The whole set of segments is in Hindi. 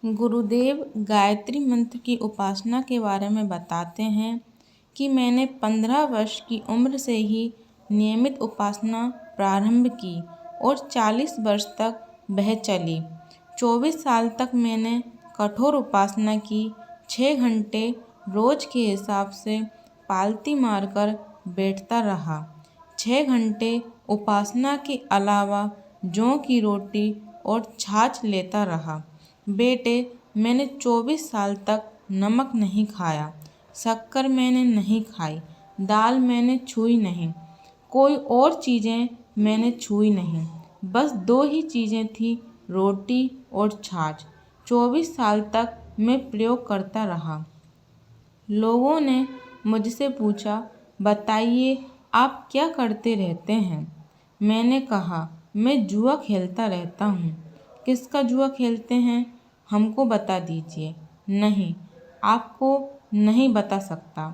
गुरुदेव गायत्री मंत्र की उपासना के बारे में बताते हैं कि मैंने 15 वर्ष की उम्र से ही नियमित उपासना प्रारंभ की और 40 वर्ष तक वह चली। 24 साल तक मैंने कठोर उपासना की। 6 घंटे रोज के हिसाब से पालती मारकर बैठता रहा। 6 घंटे उपासना के अलावा जौ की रोटी और छाछ लेता रहा। बेटे, मैंने 24 साल तक नमक नहीं खाया, शक्कर मैंने नहीं खाई, दाल मैंने छुई नहीं, कोई और चीज़ें मैंने छुई नहीं। बस 2 ही चीज़ें थी, रोटी और छाछ। 24 साल तक मैं प्रयोग करता रहा। लोगों ने मुझसे पूछा, बताइए आप क्या करते रहते हैं? मैंने कहा, मैं जुआ खेलता रहता हूँ। किसका जुआ खेलते हैं? हमको बता दीजिए। नहीं, आपको नहीं बता सकता।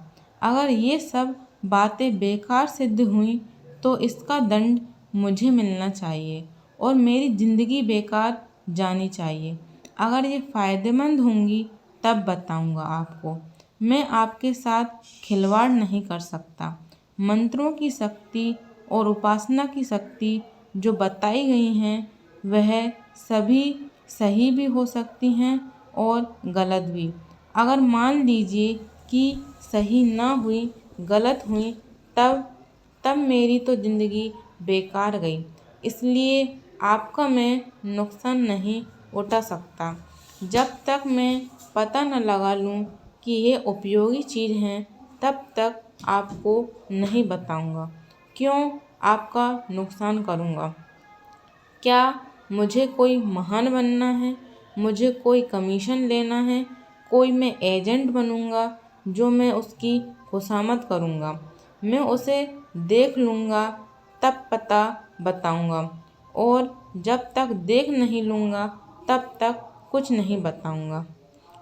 अगर ये सब बातें बेकार सिद्ध हुई तो इसका दंड मुझे मिलना चाहिए और मेरी ज़िंदगी बेकार जानी चाहिए। अगर ये फ़ायदेमंद होंगी तब बताऊंगा आपको। मैं आपके साथ खिलवाड़ नहीं कर सकता। मंत्रों की शक्ति और उपासना की शक्ति जो बताई गई हैं वह सभी सही भी हो सकती हैं और गलत भी। अगर मान लीजिए कि सही ना हुई, गलत हुई, तब तब मेरी तो ज़िंदगी बेकार गई। इसलिए आपका मैं नुकसान नहीं उठा सकता। जब तक मैं पता न लगा लूँ कि ये उपयोगी चीज़ हैं तब तक आपको नहीं बताऊंगा। क्यों आपका नुकसान करूंगा? क्या मुझे कोई महान बनना है? मुझे कोई कमीशन लेना है? कोई मैं एजेंट बनूंगा जो मैं उसकी खुशामद करूंगा? मैं उसे देख लूँगा तब पता बताऊंगा और जब तक देख नहीं लूँगा तब तक कुछ नहीं बताऊंगा।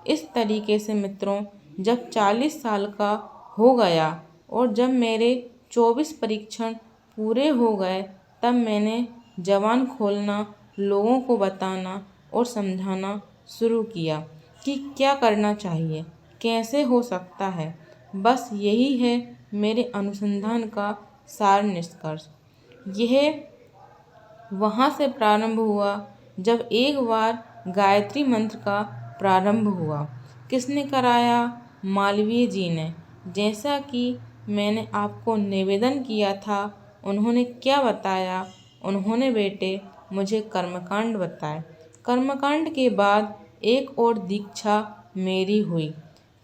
इस तरीके से मित्रों, जब 40 साल का हो गया और जब मेरे 24 परीक्षण पूरे हो गए तब मैंने ज़बान खोलना, लोगों को बताना और समझाना शुरू किया कि क्या करना चाहिए, कैसे हो सकता है। बस यही है मेरे अनुसंधान का सार निष्कर्ष। यह वहाँ से प्रारंभ हुआ जब एक बार गायत्री मंत्र का प्रारंभ हुआ। किसने कराया? मालवीय जी ने। जैसा कि मैंने आपको निवेदन किया था, उन्होंने क्या बताया? उन्होंने बेटे मुझे कर्मकांड बताए। कर्मकांड के बाद एक और दीक्षा मेरी हुई।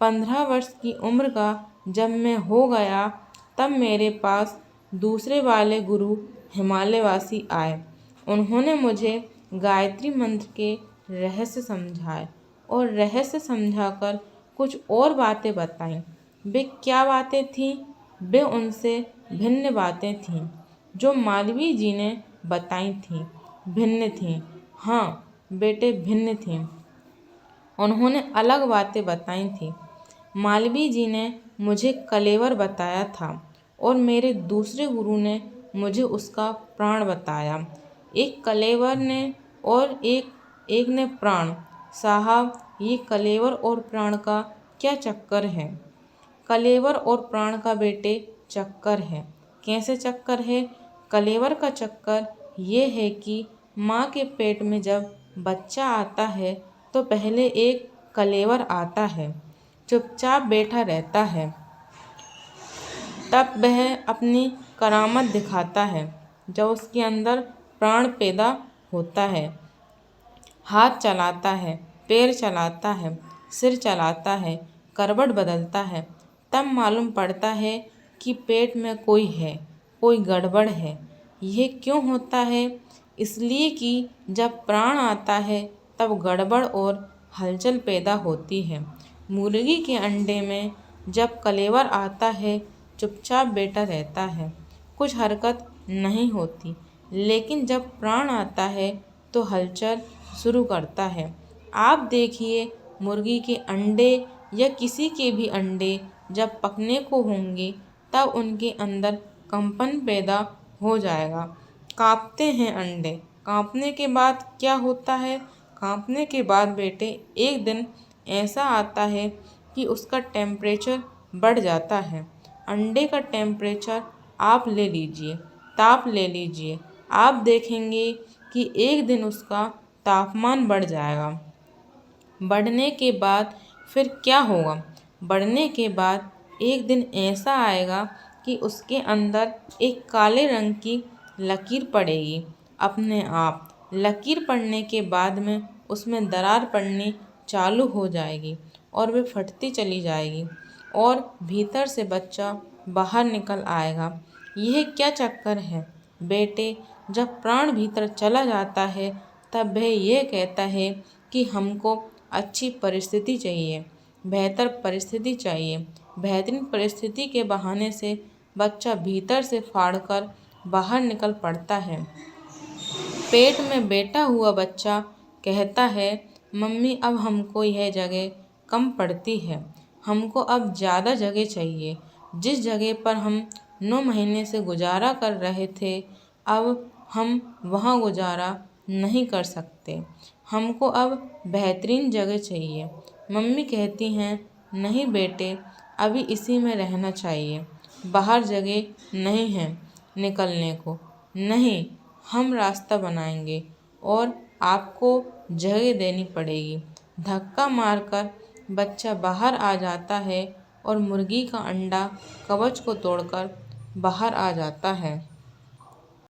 15 वर्ष की उम्र का जब मैं हो गया तब मेरे पास दूसरे वाले गुरु हिमालयवासी आए। उन्होंने मुझे गायत्री मंत्र के रहस्य समझाए और रहस्य समझाकर कुछ और बातें बताईं। वे क्या बातें थीं? वे उनसे भिन्न बातें थीं जो मालवीय जी ने बताई थीं। भिन्न थीं, हाँ बेटे, भिन्न थीं। उन्होंने अलग बातें बताई थीं। मालवीय जी ने मुझे कलेवर बताया था और मेरे दूसरे गुरु ने मुझे उसका प्राण बताया। एक कलेवर ने और एक ने प्राण। साहब, ये कलेवर और प्राण का क्या चक्कर है? कलेवर और प्राण का बेटे चक्कर है। कैसे चक्कर है? कलेवर का चक्कर ये है कि माँ के पेट में जब बच्चा आता है तो पहले एक कलेवर आता है, चुपचाप बैठा रहता है। तब वह अपनी करामत दिखाता है। जब उसके अंदर प्राण पैदा होता है, हाथ चलाता है, पैर चलाता है, सिर चलाता है, करवट बदलता है, तब मालूम पड़ता है कि पेट में कोई है, कोई गड़बड़ है। यह क्यों होता है? इसलिए कि जब प्राण आता है तब गड़बड़ और हलचल पैदा होती है। मुर्गी के अंडे में जब कलेवर आता है चुपचाप बैठा रहता है, कुछ हरकत नहीं होती, लेकिन जब प्राण आता है तो हलचल शुरू करता है। आप देखिए, मुर्गी के अंडे या किसी के भी अंडे जब पकने को होंगे तब उनके अंदर कंपन पैदा हो जाएगा। कांपते हैं अंडे। कांपने के बाद क्या होता है? कांपने के बाद बेटे एक दिन ऐसा आता है कि उसका टेम्परेचर बढ़ जाता है। अंडे का टेम्परेचर आप ले लीजिए, ताप ले लीजिए। आप देखेंगे कि एक दिन उसका तापमान बढ़ जाएगा। बढ़ने के बाद फिर क्या होगा? बढ़ने के बाद एक दिन ऐसा आएगा कि उसके अंदर एक काले रंग की लकीर पड़ेगी अपने आप। लकीर पड़ने के बाद में उसमें दरार पड़नी चालू हो जाएगी और वे फटती चली जाएगी और भीतर से बच्चा बाहर निकल आएगा। यह क्या चक्कर है बेटे? जब प्राण भीतर चला जाता है तब वह यह कहता है कि हमको अच्छी परिस्थिति चाहिए, बेहतर परिस्थिति चाहिए। बेहतरीन परिस्थिति के बहाने से बच्चा भीतर से फाड़कर बाहर निकल पड़ता है। पेट में बैठा हुआ बच्चा कहता है, मम्मी अब हमको यह जगह कम पड़ती है, हमको अब ज़्यादा जगह चाहिए। जिस जगह पर हम 9 महीने से गुजारा कर रहे थे, अब हम वहाँ गुजारा नहीं कर सकते। हमको अब बेहतरीन जगह चाहिए। मम्मी कहती हैं, नहीं बेटे, अभी इसी में रहना चाहिए, बाहर जगह नहीं है निकलने को। नहीं, हम रास्ता बनाएंगे और आपको जगह देनी पड़ेगी। धक्का मारकर बच्चा बाहर आ जाता है और मुर्गी का अंडा कवच को तोड़कर बाहर आ जाता है।